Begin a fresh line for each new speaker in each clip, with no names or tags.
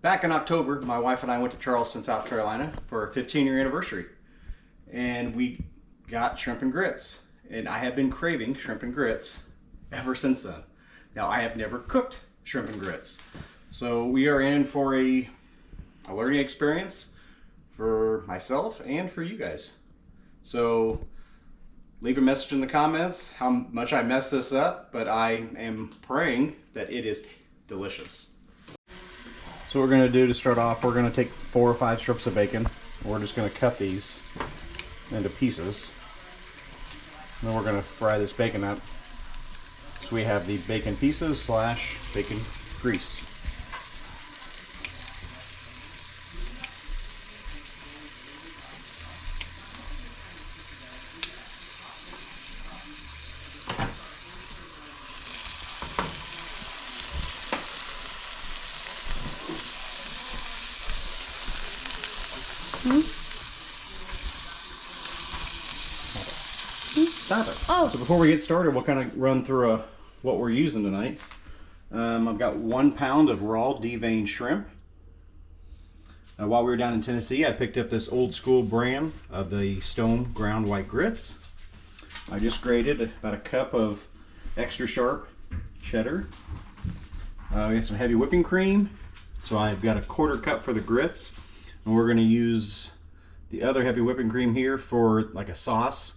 Back in October, my wife and I went to Charleston, South Carolina for our 15-year anniversary. And we got shrimp and grits. And I have been craving shrimp and grits ever since then. Now, I have never cooked shrimp and grits. So we are in for a learning experience for myself and for you guys. So leave a message in the comments how much I messed this up, but I am praying that it is delicious. So what we're going to do to start off, we're going to take 4 or 5 strips of bacon. We're just going to cut these into pieces. And then we're going to fry this bacon up. So we have the bacon pieces slash bacon grease. Stop it. Oh. So before we get started, we'll kind of run through what we're using tonight. I've got 1 pound of raw deveined shrimp. While we were down in Tennessee, I picked up this old school brand of the Stone ground white grits. I just grated about a cup of extra sharp cheddar. We got some heavy whipping cream. So I've got a 1/4 cup for the grits. And we're going to use the other heavy whipping cream here for like a sauce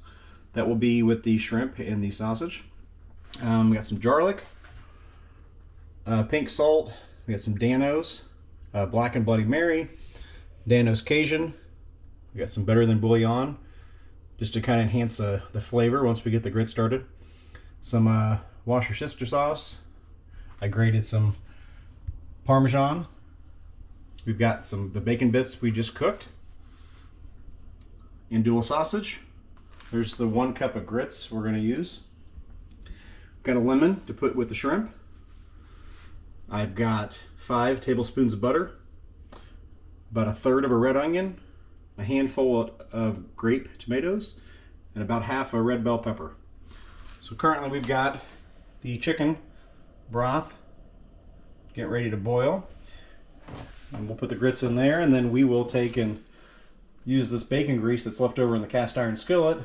that will be with the shrimp and the sausage. We got some garlic, pink salt, we got some Danos, Black and Bloody Mary, Danos Cajun, we got some Better Than Bouillon, just to kind of enhance the flavor once we get the grit started. Some Worcestershire sauce. I grated some parmesan. We've got the bacon bits we just cooked. Andouille sausage. There's the 1 cup of grits we're going to use. Got a lemon to put with the shrimp. I've got 5 tablespoons of butter, about 1/3 of a red onion, a handful of grape tomatoes, and about half a red bell pepper. So currently we've got the chicken broth getting ready to boil. And we'll put the grits in there, and then we will take and use this bacon grease that's left over in the cast iron skillet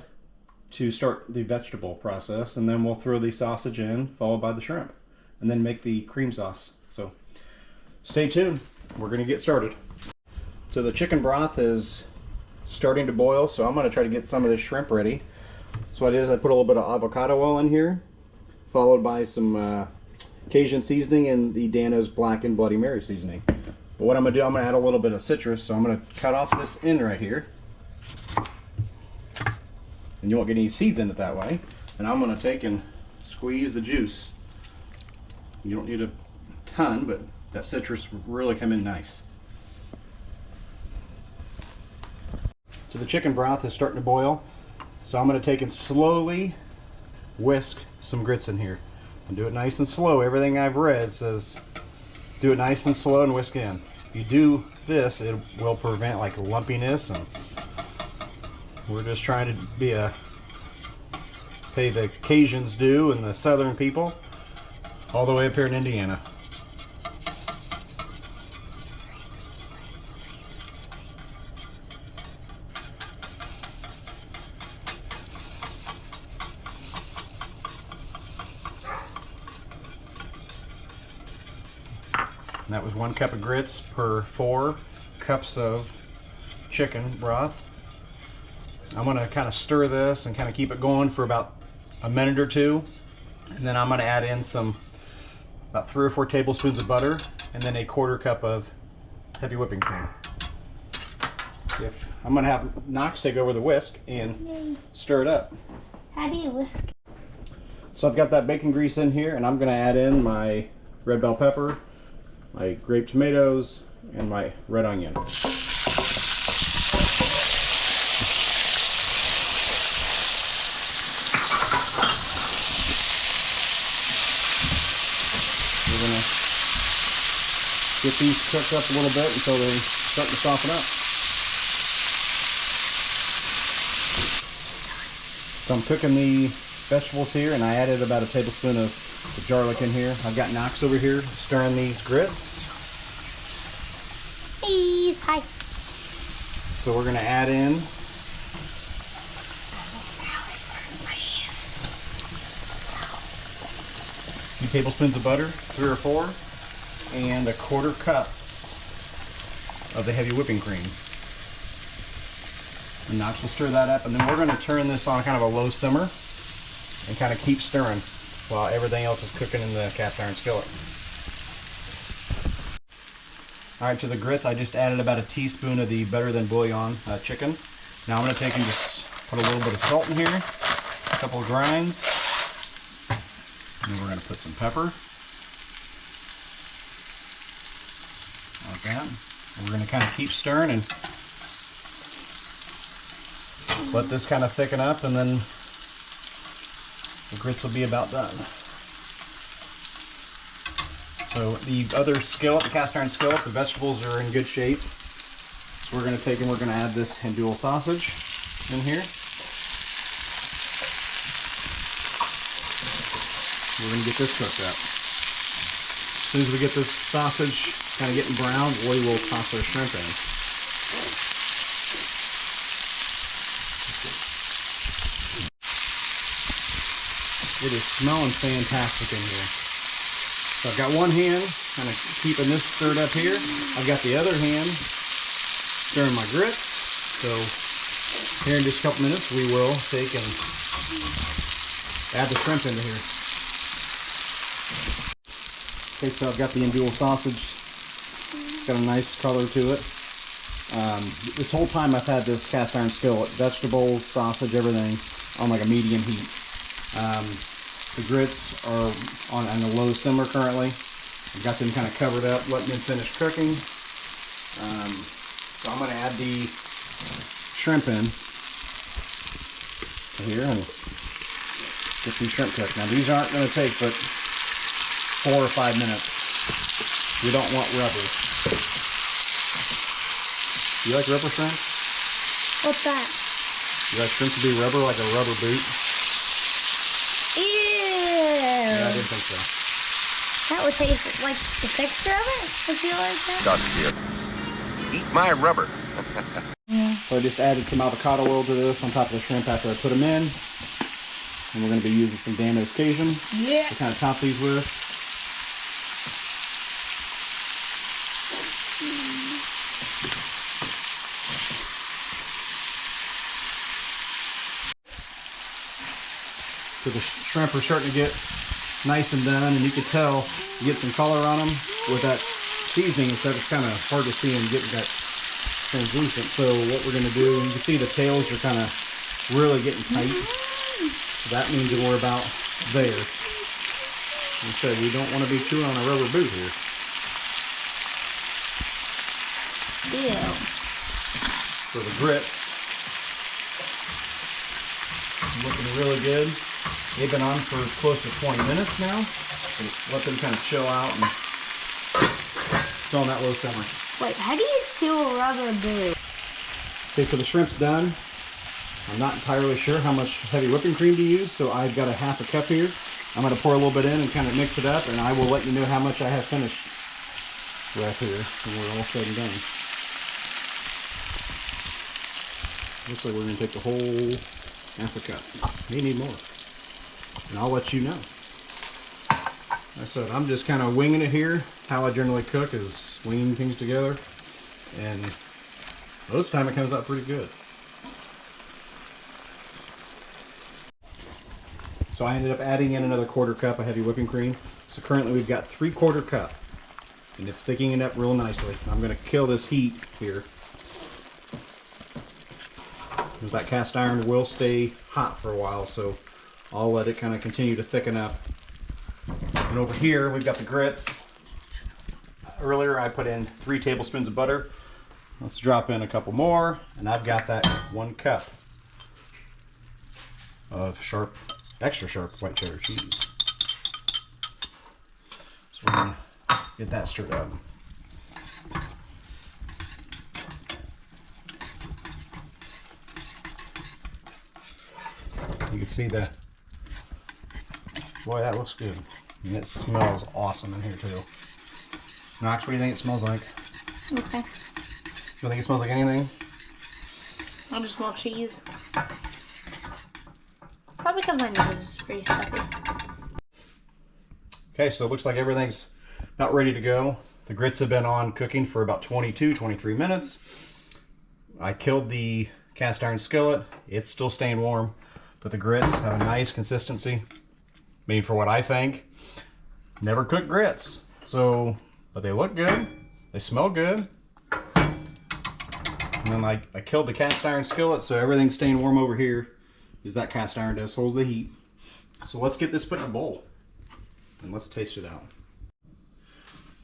to start the vegetable process, and then we'll throw the sausage in, followed by the shrimp, and then make the cream sauce. So stay tuned, we're going to get started. So the chicken broth is starting to boil, so I'm going to try to get some of this shrimp ready. So what I did is I put a little bit of avocado oil in here, followed by some Cajun seasoning and the Danos Black and Bloody Mary seasoning. But what I'm going to do, I'm going to add a little bit of citrus, so I'm going to cut off this end right here. And you won't get any seeds in it that way. And I'm going to take and squeeze the juice. You don't need a ton, but that citrus will really come in nice. So the chicken broth is starting to boil. So I'm going to take and slowly whisk some grits in here. And do it nice and slow. Everything I've read says do it nice and slow and whisk in. If you do this, it will prevent like lumpiness, and we're just trying to pay the Cajuns do and the southern people all the way up here in Indiana. And that was 1 cup of grits per 4 cups of chicken broth. I'm going to kind of stir this and kind of keep it going for about a minute or 2. And then I'm going to add in about 3 or 4 tablespoons of butter, and then a 1/4 cup of heavy whipping cream. I'm going to have Knox take over the whisk and stir it up.
How do you whisk?
So I've got that bacon grease in here, and I'm going to add in my red bell pepper, my grape tomatoes, and my red onion. We're going to get these cooked up a little bit until they start to soften up. So I'm cooking the vegetables here, and I added about a tablespoon of garlic in here. I've got Knox over here stirring these grits.
Hi.
So we're gonna add in 2 tablespoons of butter, 3 or 4, and 1/4 cup of the heavy whipping cream. And now we'll stir that up, and then we're going to turn this on kind of a low simmer and kind of keep stirring while everything else is cooking in the cast iron skillet. Alright, to the grits I just added about a teaspoon of the Better Than Bouillon chicken. Now I'm going to take and just put a little bit of salt in here, a couple of grinds, and then we're going to put some pepper. Like that. And we're going to kind of keep stirring and let this kind of thicken up, and then the grits will be about done. So the other skillet, the cast iron skillet, the vegetables are in good shape. So we're going to take and we're going to add this Andouille sausage in here. We're going to get this cooked up. As soon as we get this sausage kind of getting brown, we will toss our shrimp in. It is smelling fantastic in here. So I've got one hand kind of keeping this stirred up here. I've got the other hand stirring my grits. So here in just a couple minutes we will take and add the shrimp into here. Okay, so I've got the Andouille sausage. It's got a nice color to it. This whole time I've had this cast iron skillet, vegetables, sausage, everything on like a medium heat. The grits are on a low simmer currently. I've got them kind of covered up, letting them finish cooking. So I'm going to add the shrimp in here and get these shrimp cooked. Now these aren't going to take but 4 or 5 minutes. We don't want rubber. You like rubber shrimp?
What's that?
You like shrimp to be rubber, like a rubber boot?
Ew!
Yeah, I didn't think so.
That would taste like the texture of it. Would you like that?
Dust here. Eat my rubber.
So I just added some avocado oil to this on top of the shrimp after I put them in. And we're going to be using some Dano's Cajun to kind of top these with. So the shrimp are starting to get nice and done, and you can tell you get some color on them with that seasoning and stuff. It's kind of hard to see them getting that translucent. So what we're going to do, you can see the tails are kind of really getting tight. So that means that we're about there. Like I said, we don't want to be chewing on a rubber boot here.
Ew.
So the grits, looking really good. They've been on for close to 20 minutes now. So let them kind of chill out and still on that low simmer.
Wait, how do you chew a rubber boot?
Okay, so the shrimp's done. I'm not entirely sure how much heavy whipping cream to use, so I've got a 1/2 cup here. I'm going to pour a little bit in and kind of mix it up, and I will let you know how much I have finished right here when we're all said and done. Looks like we're going to take the whole 1/2 cup. May need more. And I'll let you know. Like I said, I'm just kind of winging it here. It's how I generally cook, is winging things together. And most of the time it comes out pretty good. So I ended up adding in another 1/4 cup of heavy whipping cream. So currently we've got 3/4 cup. And it's thickening up real nicely. I'm going to kill this heat here, because that cast iron will stay hot for a while, so I'll let it kind of continue to thicken up. And over here we've got the grits. Earlier I put in 3 tablespoons of butter. Let's drop in a couple more, and I've got that 1 cup of sharp, extra sharp white cheddar cheese. So we're going to get that stirred up. You can see the, boy, that looks good. And it smells awesome in here too. Knox, what do you think it smells like?
Okay.
don't think it smells like anything?
I just smell cheese. Probably because my nose is pretty stuffy.
Okay, so it looks like everything's about ready to go. The grits have been on cooking for about 22, 23 minutes. I killed the cast iron skillet. It's still staying warm, but the grits have a nice consistency. I mean, for what I think, never cooked grits. So, but they look good. They smell good. And then I killed the cast iron skillet, so everything's staying warm over here, because that cast iron does hold the heat. So let's get this put in a bowl, and let's taste it out.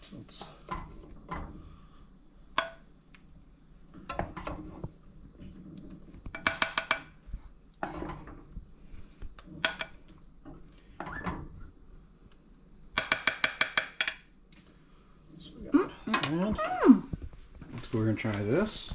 So let's... So we got that. Let's go over and try this.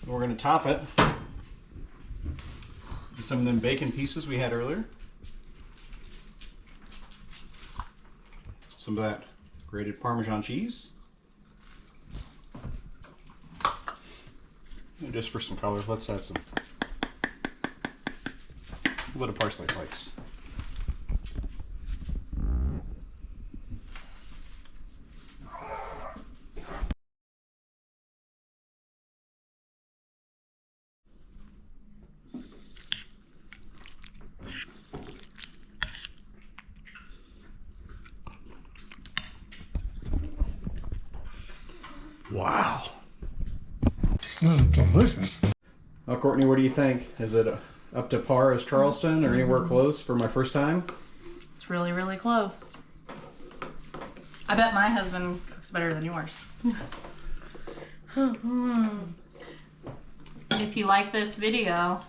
We're going to top it with some of them bacon pieces we had earlier. Some of that grated Parmesan cheese. And just for some color, let's add some a little parsley flakes. Wow.
This is delicious.
Well, Courtney, what do you think? Is it up to par as Charleston or anywhere close for my first time?
It's really, really close. I bet my husband cooks better than yours. If you like this video,